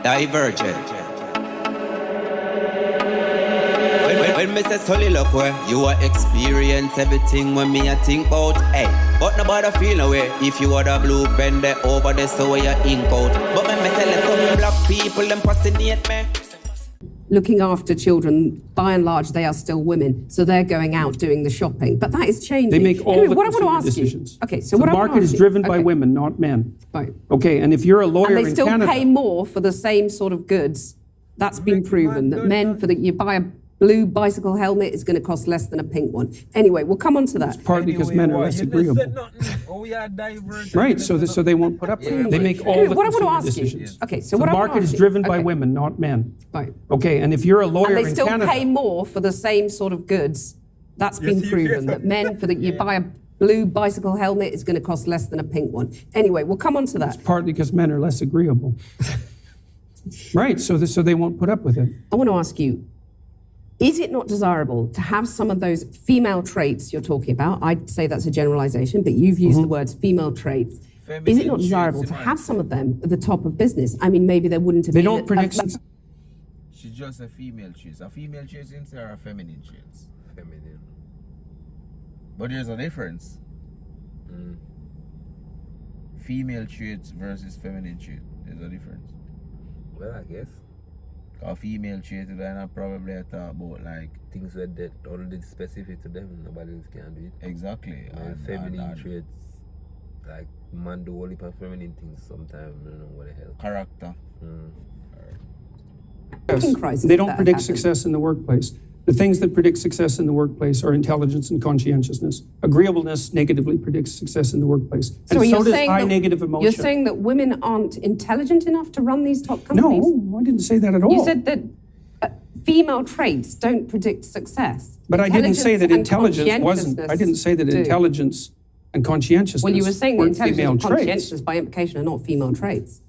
divergent. When me say solid look where you are experience everything when me a think about, hey. But nobody feel no way if you are the blue pen there over there so where you ink out. But when me tell you some black people them fascinate me. Looking after children, by and large, they are still women, so they're going out doing the shopping. But that is changing. They make all anyway, the what I want to ask decisions. You, okay, so the market is driven by women, not men. Right. Okay, and if you're a lawyer in Canada, and they still pay more for the same sort of goods. That's been proven. That men, you buy a blue bicycle helmet, is going to cost less than a pink one. Anyway, we'll come on to that. It's partly because men are less agreeable. Right, so they won't put up with it. They make all the consumer decisions. Okay, so the what market is driven by women, not men. Right. Okay, and if you're a lawyer in Canada, and they still pay more for the same sort of goods. That's been proven. That men, you buy a blue bicycle helmet, is going to cost less than a pink one. Anyway, we'll come on to that. It's partly because men are less agreeable. Right, so they won't put up with it. I want to ask you, is it not desirable to have some of those female traits you're talking about? I'd say that's a generalization, but you've used the words female traits. Is it not desirable to have some of them at the top of business? I mean, maybe there wouldn't have been... They don't predict... She's just a female trait. A female trait is a feminine trait. Feminine. But there's a difference. Female traits versus feminine trait. There's a difference. Well, I guess. A female trait, then I probably talk about like things that only specific to them, nobody else can do it. Exactly. And feminine traits, like man do all heap of feminine things sometimes, I don't know what the hell. Character. Yes. They don't predict success in the workplace. The things that predict success in the workplace are intelligence and conscientiousness. Agreeableness negatively predicts success in the workplace. And so does high negative emotion. You're saying that women aren't intelligent enough to run these top companies? No, I didn't say that at all. You said that female traits don't predict success. But I didn't say that intelligence wasn't. I didn't say that intelligence and conscientiousness Well, you were saying that intelligence and conscientiousness traits. by implication are not female traits.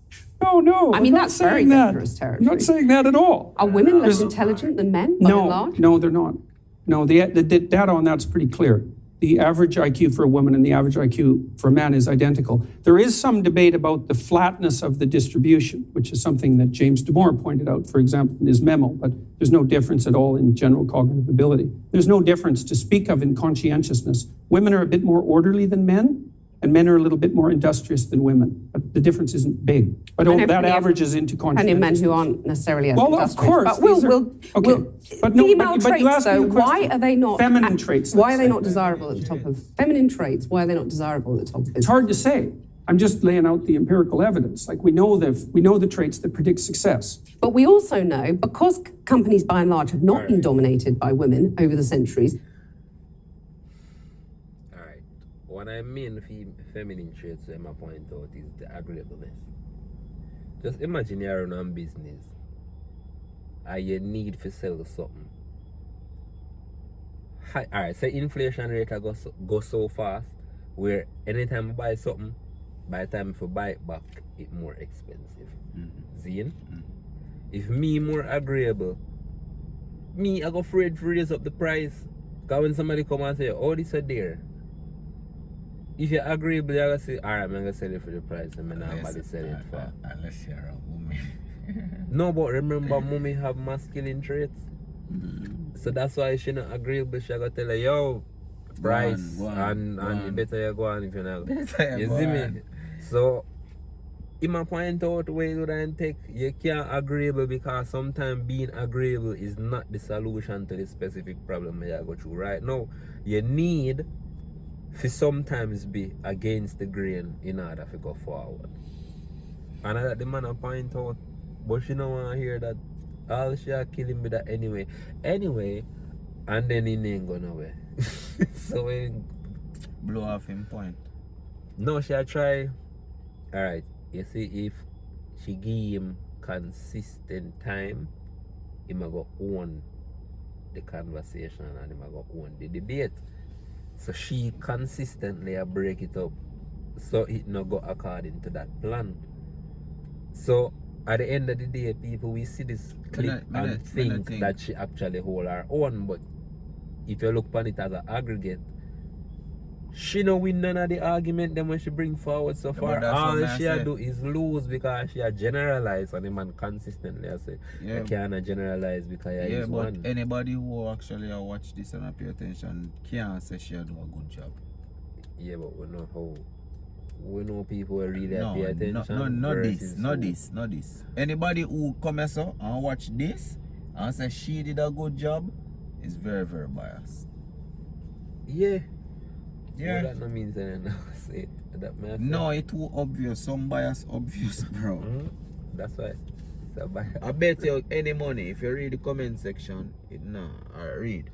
No. I mean, that's very dangerous territory. I'm not saying that at all. Are women less intelligent than men, by and large? No, they're not. No, the data on that's pretty clear. The average IQ for a woman and the average IQ for a man is identical. There is some debate about the flatness of the distribution, which is something that James Damore pointed out, for example, in his memo, but there's no difference at all in general cognitive ability. There's no difference to speak of in conscientiousness. Women are a bit more orderly than men, and men are a little bit more industrious than women. But the difference isn't big. But that averages into conscientiousness. And men who aren't necessarily as industrious. Of course. But female traits, though, why are they not... Feminine traits. Why are they not desirable at the top of... Feminine traits, why are they not desirable at the top of business? It's hard to say. I'm just laying out the empirical evidence. Like we know the traits that predict success. But we also know, because companies by and large have not been dominated by women over the centuries... What I mean feminine traits, my point out, is the agreeableness. Just imagine you're running a business and you need to sell something. Alright, say inflation rate go so fast where anytime I buy something, by the time if you buy it back, it's more expensive. Zine? If me more agreeable, I go afraid to raise up the price. Because when somebody come and say, oh, this is there. If you're agreeable, you're going to say, alright, I'm going to sell it for the price and I'm not going to sell it for. Unless you're a woman. No, but remember, mommy have masculine traits. So that's why she not agreeable. She going to tell her, yo, price, and you better you go on if you're not. You see me? So, in my point out, ways would I take, you can't agreeable because sometimes being agreeable is not the solution to the specific problem you go through right now. You need to sometimes be against the grain in order to go forward. And I the man point out, but she don't want to hear that. All she are killing me that anyway. And then he ain't going away. So we blow off him point. No, she try. Alright, you see, if she give him consistent time, he might go own the conversation and he might go own the debate. So she consistently break it up so it not go according to that plan. So at the end of the day, people we see this clip and think that she actually hold her own, but if you look upon it as an aggregate, she no win none of the argument them when she bring forward so far. All she do is lose because she a generalize and the man consistently I say I can't generalize because I use one. Yeah, but anybody who actually watch this and pay attention can't say she do a good job. Yeah, but we know how. We know people who really pay attention. Not this. Anybody who come here and watch this and say she did a good job is very, very biased. Yeah. Yeah. Well, that no means anything. Say that no, it's too obvious. Some bias obvious, bro. That's why. It's a bias. I bet you any money if you read the comment section, I read.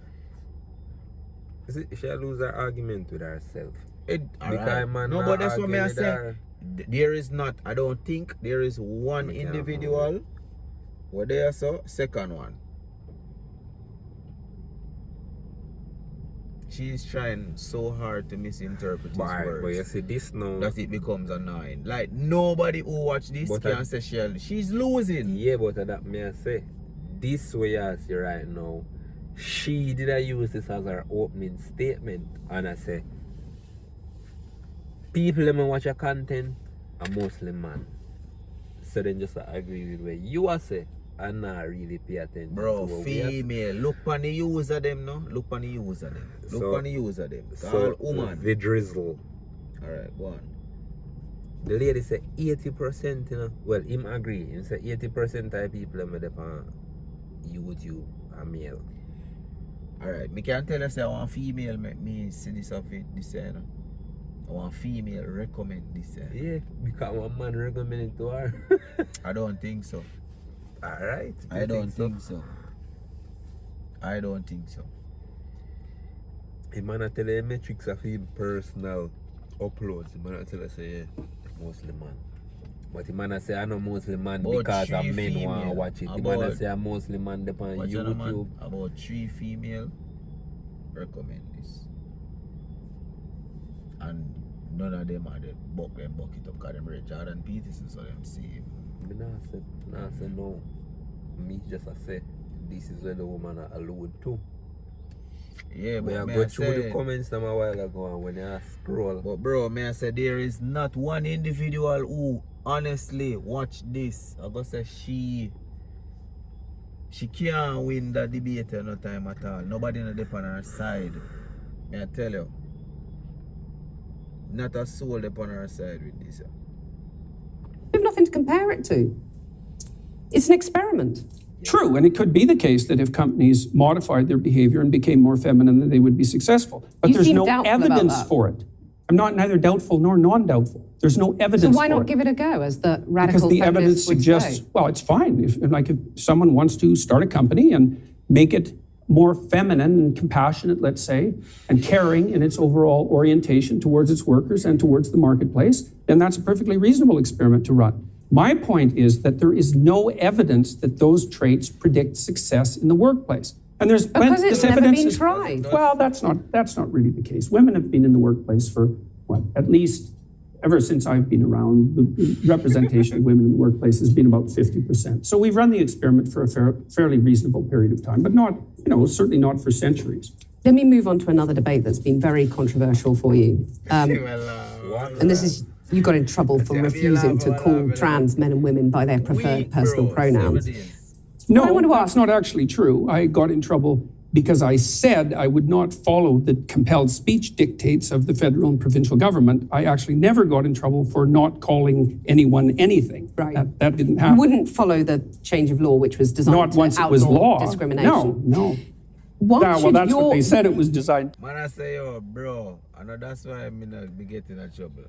See, she lose her argument with herself. Right. No, but that's what I say. There is not. I don't think there is one individual. What they are so second one. She's trying so hard to misinterpret his words. But you see this now. That it becomes annoying. Like nobody who watch this can say she's losing. Yeah, but that may I say. This way I see right now. She did use this as her opening statement. And I say people that watch her content are mostly man. So then just agree with what you are say and not really pay attention. Bro, female, look on the user them no. Look on the user them. Look on the user them. So woman. The drizzle. Alright, go on. The lady say 80%, you know. Well, him agree. He say 80% of people that on YouTube are male. Alright, me can tell you say I want female make me see this of it this you know. I want female recommend this. Yeah, because one man recommend it to her. I don't think so. Alright. I don't think so. I don't think so. The man tell the metrics of him personal uploads. The man tell us say mostly man. But the man say I know mostly man because of men want to watch it. The man say I mostly man depend on YouTube. About 3 female recommend this. And none of them are the buck it up because them read Jordan Peterson so them see him. I say no. Me just say this is where the woman allude to. Yeah, but I go through the comments a while ago and when I scroll. But bro, may I say there is not one individual who honestly watch this. I go say she can't win the debate at no time at all. Nobody not on her side. May I tell you. Not a soul upon her side with this. We have nothing to compare it to. It's an experiment. True, and it could be the case that if companies modified their behavior and became more feminine, that they would be successful. But there's no evidence for it. I'm neither doubtful nor non-doubtful. There's no evidence for it. So why not give it a go, as the radical feminists would say? Because the evidence suggests, well, it's fine. If someone wants to start a company and make it more feminine and compassionate, let's say, and caring in its overall orientation towards its workers and towards the marketplace, then that's a perfectly reasonable experiment to run. My point is that there is no evidence that those traits predict success in the workplace. And there's because it's never been tried. Well, that's not really the case. Women have been in the workplace for at least ever since I've been around. The representation of women in the workplace has been about 50%. So we've run the experiment for a fairly reasonable period of time, but not, certainly not for centuries. Let me move on to another debate that's been very controversial for you. And this is, you got in trouble for refusing to call trans men and women by their preferred personal pronouns. No, that's not actually true. I got in trouble because I said I would not follow the compelled speech dictates of the federal and provincial government. I actually never got in trouble for not calling anyone anything. Right. That didn't happen. You wouldn't follow the change of law, which was designed not to once outlaw it was law. discrimination. No. Well, that's what they said it was designed. Man, I say, bro, I know that's why I'm not be getting in trouble.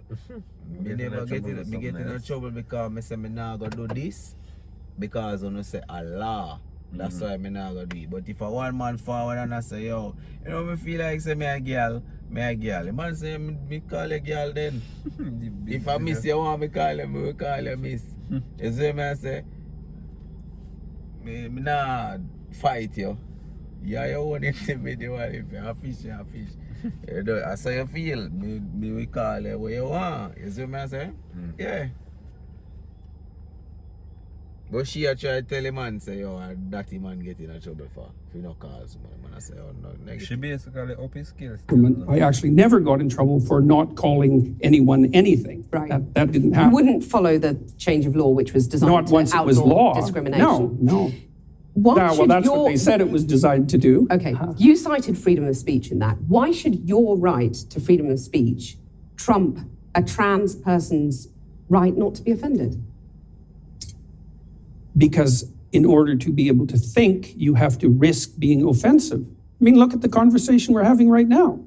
Me never get in trouble because I say me not gonna do this because I say Allah. That's why me not gonna do it. But if a one man forward and I say, me feel like say me a girl. The man say me call a girl then. If I miss you want me call you, me will call you miss. You see me I say? Me not fight you. Yeah, you own individual. If you're a fish. I say you feel, me will call you what you want. You see me I say? Yeah. But she a try to tell him man say, yo, that man get in trouble for if you no cause man. Man I say, oh no, negative. She basically up his skills. I actually never got in trouble for not calling anyone anything. Right. That didn't You happen. wouldn't follow the change of law, which was designed Not to once it was outlaw law. discrimination. No. Why Well, should that's your, what they said it was designed to do. Okay, you cited freedom of speech in that. Why should your right to freedom of speech trump a trans person's right not to be offended? Because in order to be able to think, you have to risk being offensive. I mean, look at the conversation we're having right now.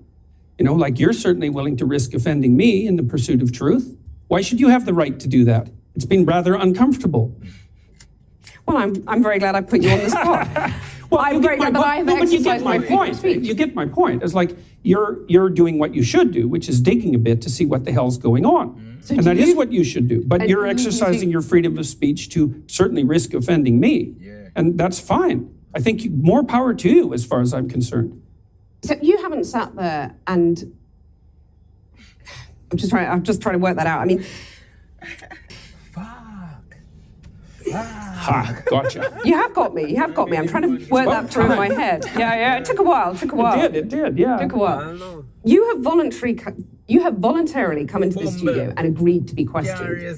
You know, like you're certainly willing to risk offending me in the pursuit of truth. Why should you have the right to do that? It's been rather uncomfortable. Well, I'm very glad I put you on the spot. Well, I'm very glad that I have but you get exercised my my freedom of point. speech. You get my point. It's like you're doing what you should do, which is digging a bit to see what the hell's going on. So And do that is you- what you should do. But And you're do you exercising think- your freedom of speech to certainly risk offending me. Yeah. And that's fine. I think more power to you as far as I'm concerned. So you haven't sat there and I'm just trying to work that out. I mean, Ha, gotcha. you have got me. I'm trying to work that through in my head. Yeah. It took a while. It did, yeah. Took a I while. don't know. You have voluntarily come into the studio and agreed to be questioned.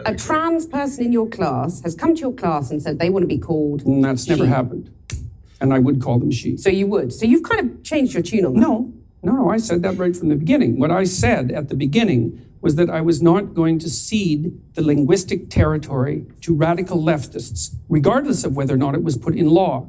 A trans person in your class has come to your class and said they want to be called And that's never she. happened. And I would call them she. So you would. So you've kind of changed your tune on that. No, I said that right from the beginning. What I said at the beginning was that I was not going to cede the linguistic territory to radical leftists, regardless of whether or not it was put in law.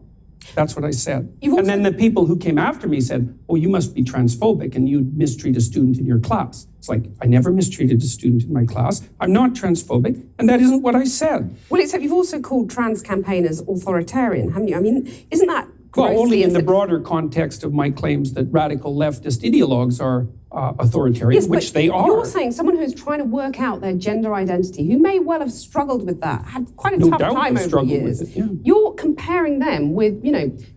That's what I said. You've And then the people who came after me said, oh, you must be transphobic and you mistreat a student in your class. It's like, I never mistreated a student in my class. I'm not transphobic, and that isn't what I said. Well, except you've also called trans campaigners authoritarian, haven't you? I mean, isn't that grossly Well, only in the insen- broader context of my claims that radical leftist ideologues are authoritarian, Yes, which but they are. You're saying someone who's trying to work out their gender identity, who may well have struggled with that, had quite a No tough doubt time they over struggled years. with it, yeah. You're comparing them with,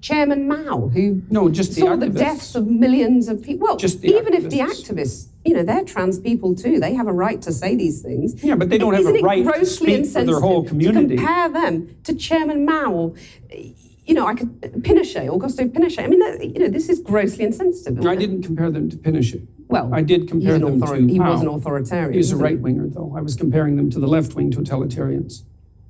Chairman Mao, who No, just the saw the activists. deaths of millions of people. Well, Just the even if the activists. activists, they're trans people too. They have a right to say these things. Yeah, but they don't have Isn't a it right to grossly speak for their whole insensitive community. To compare them to Chairman Mao. I could Pinochet, Augusto Pinochet. I mean, this is grossly insensitive. isn't I it? didn't compare them to Pinochet. Well, I did compare them to he Mao. was an authoritarian. He's a wasn't he? right-winger, though. I was comparing them to the left-wing totalitarians.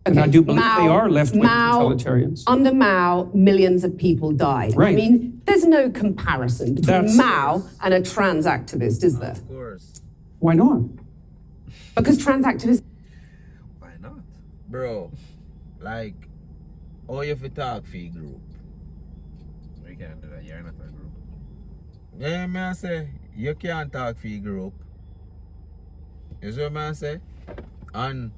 And I do believe they are left-wing totalitarians. Under Mao, millions of people died. I Right. mean, there's no comparison between That's- Mao and a trans activist, is there? Of course. Why not? Because trans activists. Why not? Bro, like, how you fi talk for your group? We can't do that. You're not a group. Yeah, man, I say, you can't talk for your group. You see what I say? And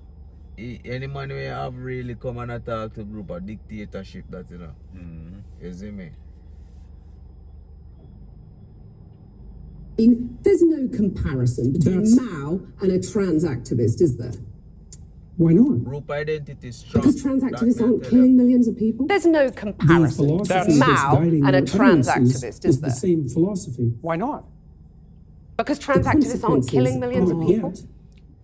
any man we have really come and talk to group of dictatorship, that you see me? There's no comparison between Mao and a trans activist, is there? Why not? Group identity is strong. Because trans That activists me aren't tell killing you. millions of people. There's no comparison between Mao and a trans activist, is there? same philosophy. Why not? Because trans activists aren't killing millions of people.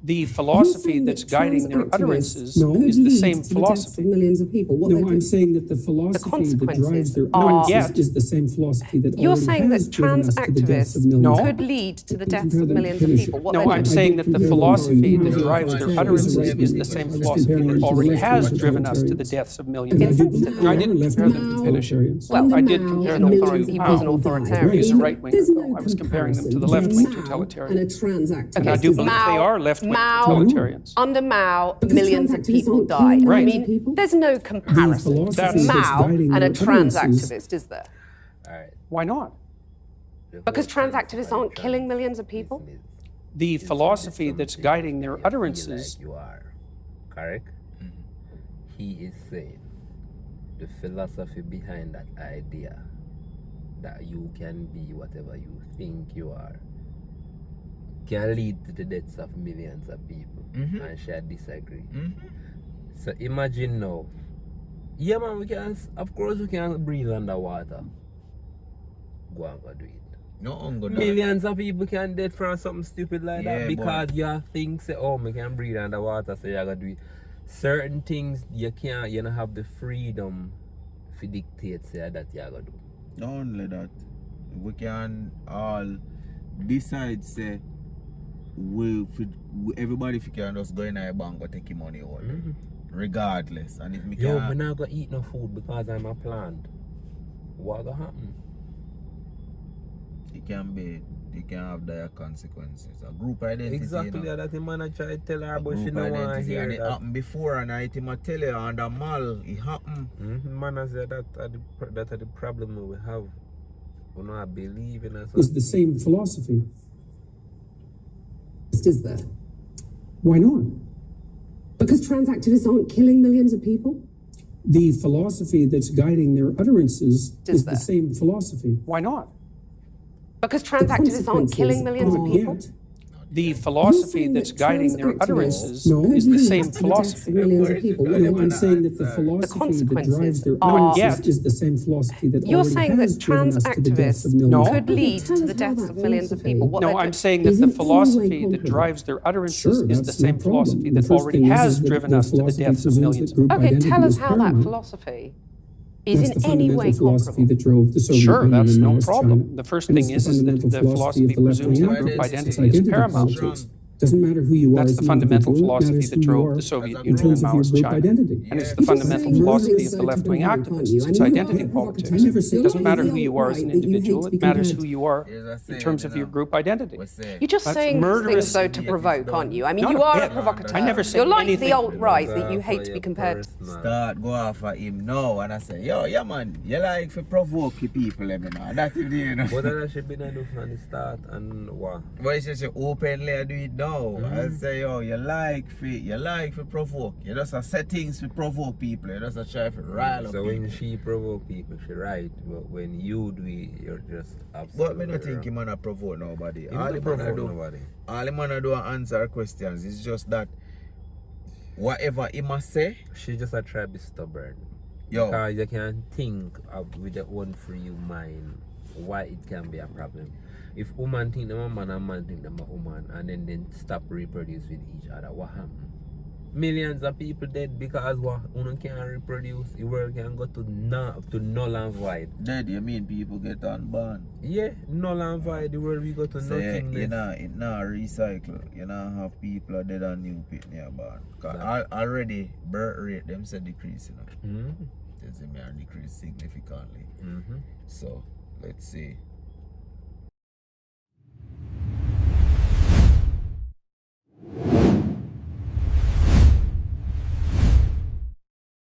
The philosophy that's guiding their utterances is the same philosophy. Millions of people. No, I'm saying that the philosophy that drives their are- utterances is the same philosophy that You're already saying has that driven trans us to the deaths of activists millions. No. could lead to the deaths compare of them to millions of Pinochet. people. What No, they're I'm doing. saying that the compare them philosophy to that Mao. drives their utterances is the same philosophy that already has driven us to the deaths of millions. Insensitive. I didn't compare them to Pinochet. Well, I did compare them millions to of people was an Mao. authoritarian. He's a right-winger, though. I was comparing them to the left-wing totalitarians. And I do believe they are left-wing totalitarians. Under Mao, millions of people died. Right. I mean, there's no comparison philosophy between that's Mao guiding and a their trans utterances- activist, is there? Alright. Why not? Because trans activists aren't killing millions of people? The philosophy that's guiding their utterances. Like you are. Correct? He is saying the philosophy behind that idea that you can be whatever you think you are can lead to the deaths of millions of people. And shall disagree. So imagine now. Yeah man, of course we can breathe underwater. Go and go do it. No hunger. Millions of people can dead from something stupid like Yeah, that because you think say, oh, me can breathe underwater, so you gotta do it. certain things you don't have the freedom to dictate say that you are gonna do. Not only that, we can all decide say everybody can just go in a bank and take your money out. Regardless. And if me Yo, can't, I'm not gonna eat no food because I'm a plant. What gonna happen? it can have dire consequences. A group identity. Exactly, you know, that the man I try to tell her, a but she group don't want to identity. hear And it that. happened before, and I tell you, on the mall, it happened. Man, I said that are the problem we have. We not believe in us. Is the same philosophy. Is there? Why not? Because trans activists aren't killing millions of people? The philosophy that's guiding their utterances is there? the same philosophy. Why not? Because trans activists aren't killing millions of people? Yet. The philosophy saying that's that guiding trans their activists utterances No, is the could same lead to the deaths of philosophy. millions of people. No, I'm saying that the philosophy that drives their are- utterances is the same philosophy that You're already saying has that driven trans us to the deaths of activists millions. No. could lead Tell to us the how deaths that of millions of philosophy- people. What No, they're I'm doing- saying that is the in any way philosophy that comparable. drives their utterances Sure, is the that's no same problem. philosophy The that first already thing has that driven the us to the philosophy deaths of presumes millions that of group people. Okay, identity tell us is how that paramount. philosophy is That's the in any way fundamental philosophy comparable. that drove the Soviet Sure, Union that's and no now it's problem. China. The first And thing it's is that fundamental the philosophy of the presumes that left-wing group activists. identity It's is identity paramount. politics. Doesn't matter who you are That's as the an fundamental individual, it philosophy matters that who you drove are the Soviet in Union terms and of your Mao's group China. identity. And it's the You're just fundamental saying philosophy things of the so to left-wing provoke, aren't activists. you? I It's mean, you're identity quite politics. provocative. I never said It doesn't You're matter like who the you are as an alt-right that you hate individual. to be It matters compared who to. you are Yes, I in say, terms you of your know. group identity. We say, You're just That's saying these murderous. things so to Yeah, provoke, it's aren't you? I mean, Not you a are a bit. provocateur. I never said You're like anything. the alt-right that you hate to be compared to. start go off of him now, and I say, yo, yeah, man, you like to provoke the people, let me know. That's it, you know. But that should be done from the start and what? But it's just openly I do it now. I say, yo, you like to provoke. You just set things to provoke people. You just try to rile up So people. when she provoke people, she right. But when you do it, you're just But me absolutely not think wrong. him man a provoke nobody. He All don't him man provoke do, nobody. all him man do answer questions. It's just that whatever he must say, She just a try to be stubborn. Yo. Because you can think of with your own free mind why it can be a problem. If woman think them a man and man think them a woman and then stop reproduce with each other, what happen? Millions of people dead because what one can't reproduce, the world can go to null and void. dead, you mean people get unborn. Yeah, null and void, the world we go to So nothingness. it not recycle. You know have people are dead and new people near born. Cause already birth rate them say decrease, you know. Mm-hmm. They say may decrease significantly. Mm-hmm. So let's see.